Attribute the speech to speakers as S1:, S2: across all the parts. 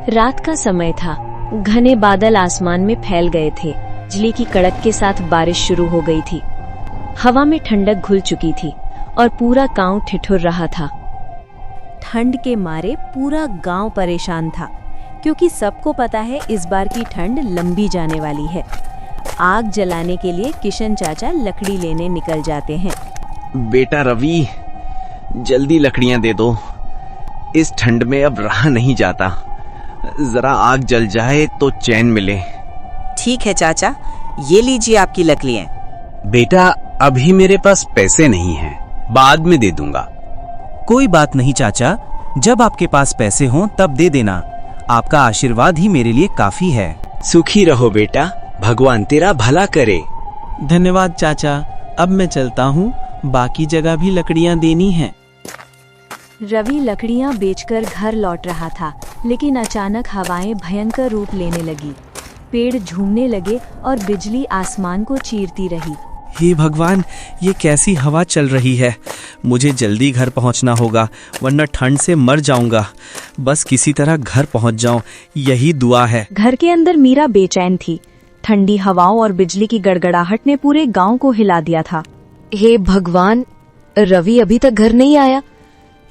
S1: रात का समय था। घने बादल आसमान में फैल गए थे। बिजली की कड़क के साथ बारिश शुरू हो गई थी। हवा में ठंडक घुल चुकी थी और पूरा गांव ठिठुर रहा था। ठंड के मारे पूरा गांव परेशान था, क्योंकि सबको पता है इस बार की ठंड लंबी जाने वाली है। आग जलाने के लिए किशन चाचा लकड़ी लेने निकल जाते हैं।
S2: बेटा रवि, जल्दी लकड़ियां दे दो, इस ठंड में अब रहा नहीं जाता। जरा आग जल जाए तो चैन मिले।
S3: ठीक है चाचा, ये लीजिए आपकी लकड़ियां।
S4: बेटा, अभी मेरे पास पैसे नहीं हैं, बाद में दे दूंगा।
S5: कोई बात नहीं चाचा, जब आपके पास पैसे हों तब दे देना। आपका आशीर्वाद ही मेरे लिए काफी है।
S4: सुखी रहो बेटा, भगवान तेरा भला करे।
S6: धन्यवाद चाचा, अब मैं चलता हूँ, बाकी जगह भी लकड़ियाँ देनी हैं।
S1: रवि लकड़ियां बेचकर घर लौट रहा था, लेकिन अचानक हवाएं भयंकर रूप लेने लगी। पेड़ झूमने लगे और बिजली आसमान को चीरती रही।
S5: हे भगवान, ये कैसी हवा चल रही है। मुझे जल्दी घर पहुंचना होगा, वरना ठंड से मर जाऊंगा। बस किसी तरह घर पहुंच जाऊं, यही दुआ है।
S1: घर के अंदर मीरा बेचैन थी। ठंडी हवाओं और बिजली की गड़गड़ाहट ने पूरे गांव को हिला दिया था।
S7: हे भगवान, रवि अभी तक घर नहीं आया।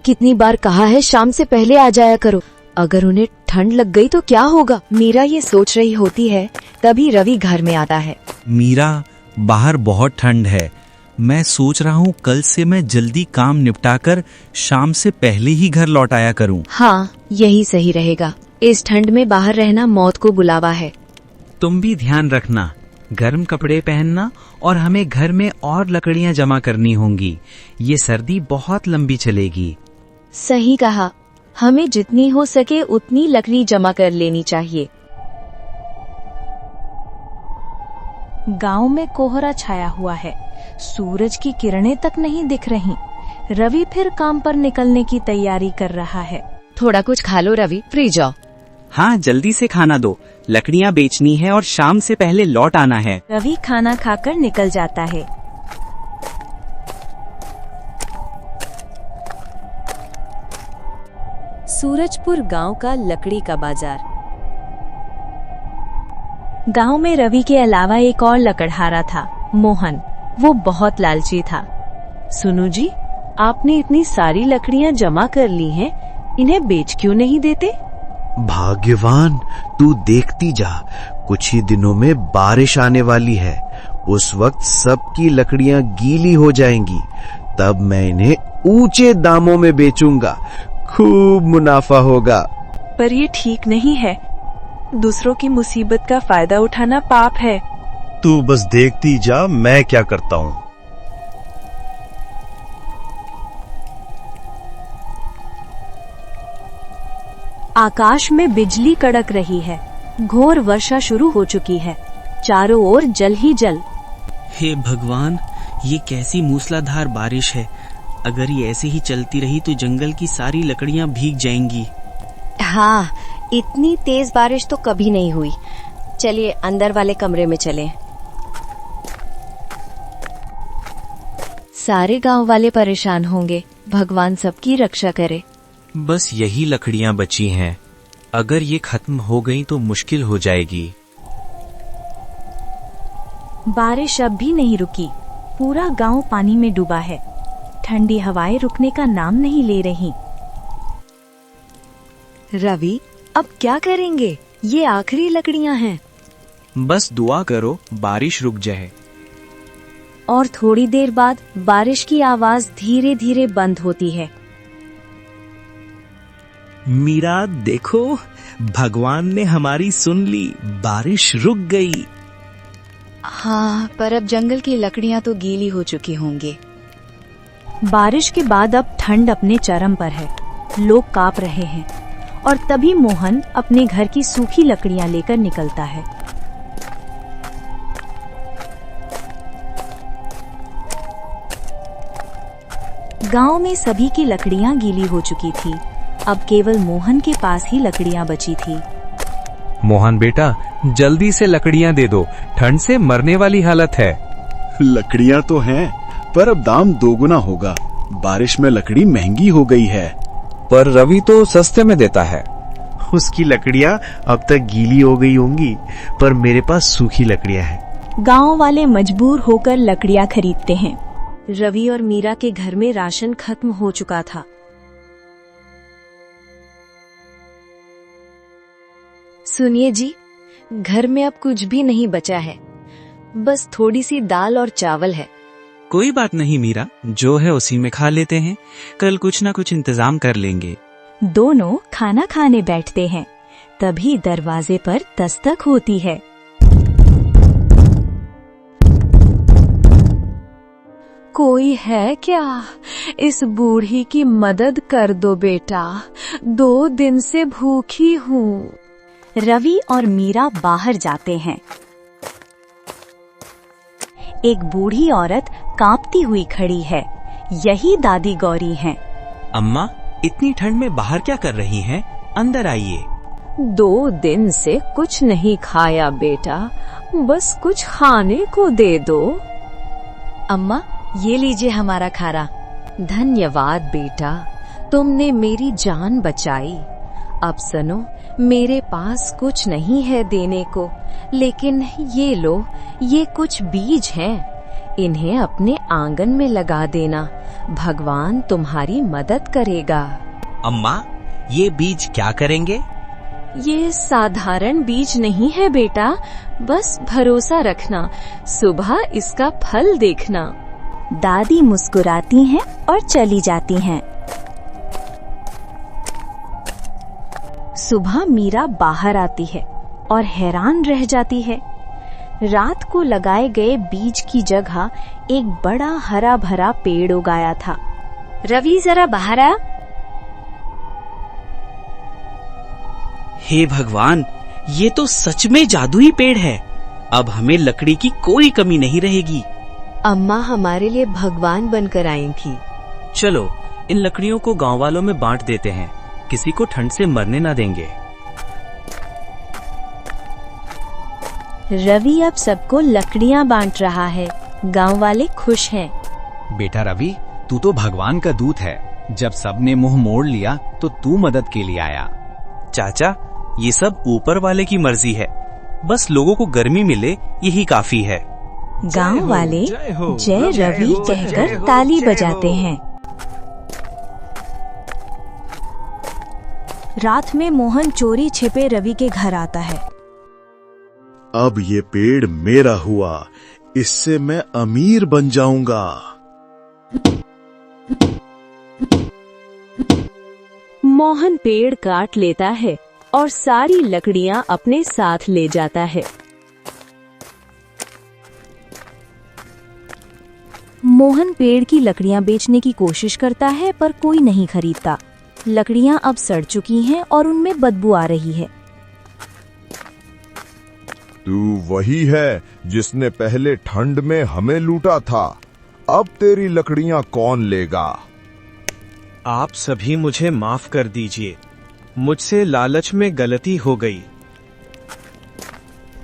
S7: कितनी बार कहा है शाम से पहले आ जाया करो। अगर उन्हें ठंड लग गई तो क्या होगा। मीरा ये सोच रही होती है, तभी रवि घर में आता है।
S5: मीरा, बाहर बहुत ठंड है। मैं सोच रहा हूँ कल से मैं जल्दी काम निपटाकर शाम से पहले ही घर लौट आया करूँ।
S7: हाँ, यही सही रहेगा। इस ठंड में बाहर रहना मौत को बुलावा है।
S8: तुम भी ध्यान रखना, गर्म कपड़े पहनना, और हमें घर में और लकड़ियाँ जमा करनी होंगी। ये सर्दी बहुत लंबी चलेगी।
S7: सही कहा, हमें जितनी हो सके उतनी लकड़ी जमा कर लेनी चाहिए।
S1: गांव में कोहरा छाया हुआ है। सूरज की किरणें तक नहीं दिख रहीं। रवि फिर काम पर निकलने की तैयारी कर रहा है।
S7: थोड़ा कुछ खा लो रवि, फ्री जाओ।
S8: हाँ, जल्दी से खाना दो, लकड़ियाँ बेचनी है और शाम से पहले लौट आना है।
S1: रवि खाना खाकर निकल जाता है। सूरजपुर गांव का लकड़ी का बाजार। गांव में रवि के अलावा एक और लकड़हारा था, मोहन। वो बहुत लालची था। सुनो जी, आपने इतनी सारी लकड़ियां जमा कर ली हैं, इन्हें बेच क्यों नहीं देते?
S9: भाग्यवान, तू देखती जा, कुछ ही दिनों में बारिश आने वाली है। उस वक्त सबकी लकड़ियां गीली हो जाएंगी, तब मैं इन्हें ऊंचे दामों में बेचूंगा, खूब मुनाफा होगा।
S10: पर ये ठीक नहीं है। दूसरों की मुसीबत का फायदा उठाना पाप है।
S9: तू बस देखती जा, मैं क्या करता हूँ।
S1: आकाश में बिजली कड़क रही है। घोर वर्षा शुरू हो चुकी है। चारों ओर जल ही जल।
S6: हे भगवान, ये कैसी मूसलाधार बारिश है। अगर ये ऐसे ही चलती रही तो जंगल की सारी लकड़ियां भीग जाएंगी।
S7: हाँ, इतनी तेज बारिश तो कभी नहीं हुई। चलिए अंदर वाले कमरे में चलें। सारे गांव वाले परेशान होंगे। भगवान सबकी रक्षा करे।
S4: बस यही लकड़ियां बची हैं। अगर ये खत्म हो गई तो मुश्किल हो जाएगी।
S1: बारिश अब भी नहीं रुकी। पूरा गांव पानी में डूबा है। ठंडी हवाएं रुकने का नाम नहीं ले रही।
S7: रवि, अब क्या करेंगे? ये आखिरी लकड़ियां हैं।
S5: बस दुआ करो बारिश रुक जाए।
S1: और थोड़ी देर बाद बारिश की आवाज धीरे धीरे बंद होती है।
S5: मीरा देखो, भगवान ने हमारी सुन ली, बारिश रुक गई।
S7: हाँ, पर अब जंगल की लकड़ियां तो गीली हो चुकी होंगी।
S1: बारिश के बाद अब ठंड अपने चरम पर है। लोग कांप रहे हैं। और तभी मोहन अपने घर की सूखी लकड़ियां लेकर निकलता है। गांव में सभी की लकड़ियां गीली हो चुकी थी। अब केवल मोहन के पास ही लकड़ियां बची थी।
S11: मोहन बेटा, जल्दी से लकड़ियां दे दो, ठंड से मरने वाली हालत है।
S9: लकड़ियां तो हैं, पर अब दाम दोगुना होगा। बारिश में लकड़ी महंगी हो गई है।
S11: पर रवि तो सस्ते में देता है।
S9: उसकी लकड़ियां अब तक गीली हो गई होंगी, पर मेरे पास सूखी लकड़ियां हैं।
S10: गांव वाले मजबूर होकर लकड़ियां खरीदते हैं।
S1: रवि और मीरा के घर में राशन खत्म हो चुका था।
S7: सुनिए जी, घर में अब कुछ भी नहीं बचा है, बस थोड़ी सी दाल और चावल है।
S6: कोई बात नहीं मीरा, जो है उसी में खा लेते हैं। कल कुछ ना कुछ इंतजाम कर लेंगे।
S10: दोनों खाना खाने बैठते हैं, तभी दरवाजे पर दस्तक होती है।
S7: कोई है क्या? इस बूढ़ी की मदद कर दो बेटा, 2 दिन से भूखी हूँ।
S10: रवि और मीरा बाहर जाते हैं। एक बूढ़ी औरत कांपती हुई खड़ी है। यही दादी गौरी हैं।
S4: अम्मा, इतनी ठंड में बाहर क्या कर रही हैं? अंदर आइए।
S7: 2 दिन से कुछ नहीं खाया बेटा, बस कुछ खाने को दे दो। अम्मा, ये लीजिए हमारा खाना। धन्यवाद बेटा, तुमने मेरी जान बचाई। अब सुनो, मेरे पास कुछ नहीं है देने को, लेकिन ये लो, ये कुछ बीज हैं। इन्हें अपने आंगन में लगा देना, भगवान तुम्हारी मदद करेगा।
S4: अम्मा, ये बीज क्या करेंगे?
S7: ये साधारण बीज नहीं है बेटा, बस भरोसा रखना, सुबह इसका फल देखना।
S10: दादी मुस्कुराती हैं और चली जाती हैं। सुबह मीरा बाहर आती है और हैरान रह जाती है। रात को लगाए गए बीज की जगह एक बड़ा हरा भरा पेड़ उगाया था।
S7: रवि, जरा बाहर आ।
S6: हे भगवान, ये तो सच में जादुई पेड़ है। अब हमें लकड़ी की कोई कमी नहीं रहेगी।
S7: अम्मा हमारे लिए भगवान बनकर आई थी।
S4: चलो, इन लकड़ियों को गांव वालों में बांट देते हैं, किसी को ठंड से मरने ना देंगे।
S10: रवि अब सबको लकड़ियां बांट रहा है। गांव वाले खुश हैं।
S12: बेटा रवि, तू तो भगवान का दूत है। जब सबने मुंह मोड़ लिया तो तू मदद के लिए आया।
S4: चाचा, ये सब ऊपर वाले की मर्जी है। बस लोगों को गर्मी मिले, यही काफी है।
S10: गांव वाले जय रवि कहकर ताली बजाते हैं। रात में मोहन चोरी छिपे रवि के घर आता है।
S9: अब ये पेड़ मेरा हुआ, इससे मैं अमीर बन जाऊंगा।
S1: मोहन पेड़ काट लेता है और सारी लकड़ियां अपने साथ ले जाता है।
S10: मोहन पेड़ की लकड़ियां बेचने की कोशिश करता है, पर कोई नहीं खरीदता। लकड़ियां अब सड़ चुकी हैं और उनमें बदबू आ रही है।
S13: तू वही है जिसने पहले ठंड में हमें लूटा था। अब तेरी लकड़ियां कौन लेगा?
S2: आप सभी मुझे माफ कर दीजिए, मुझसे लालच में गलती हो गई।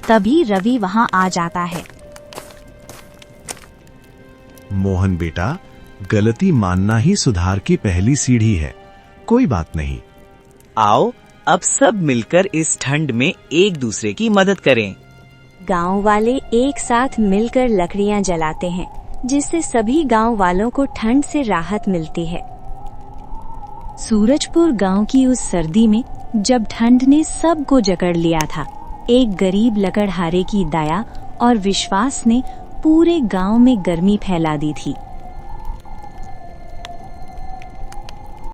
S10: तभी रवि वहां आ जाता है।
S9: मोहन बेटा, गलती मानना ही सुधार की पहली सीढ़ी है। कोई बात नहीं।
S8: आओ, अब सब मिलकर इस ठंड में एक दूसरे की मदद करें।
S10: गांव वाले एक साथ मिलकर लकड़ियां जलाते हैं, जिससे सभी गांव वालों को ठंड से राहत मिलती है। सूरजपुर गांव की उस सर्दी में, जब ठंड ने सबको जकड़ लिया था, एक गरीब लकड़हारे की दया और विश्वास ने पूरे गांव में गर्मी फैला दी थी।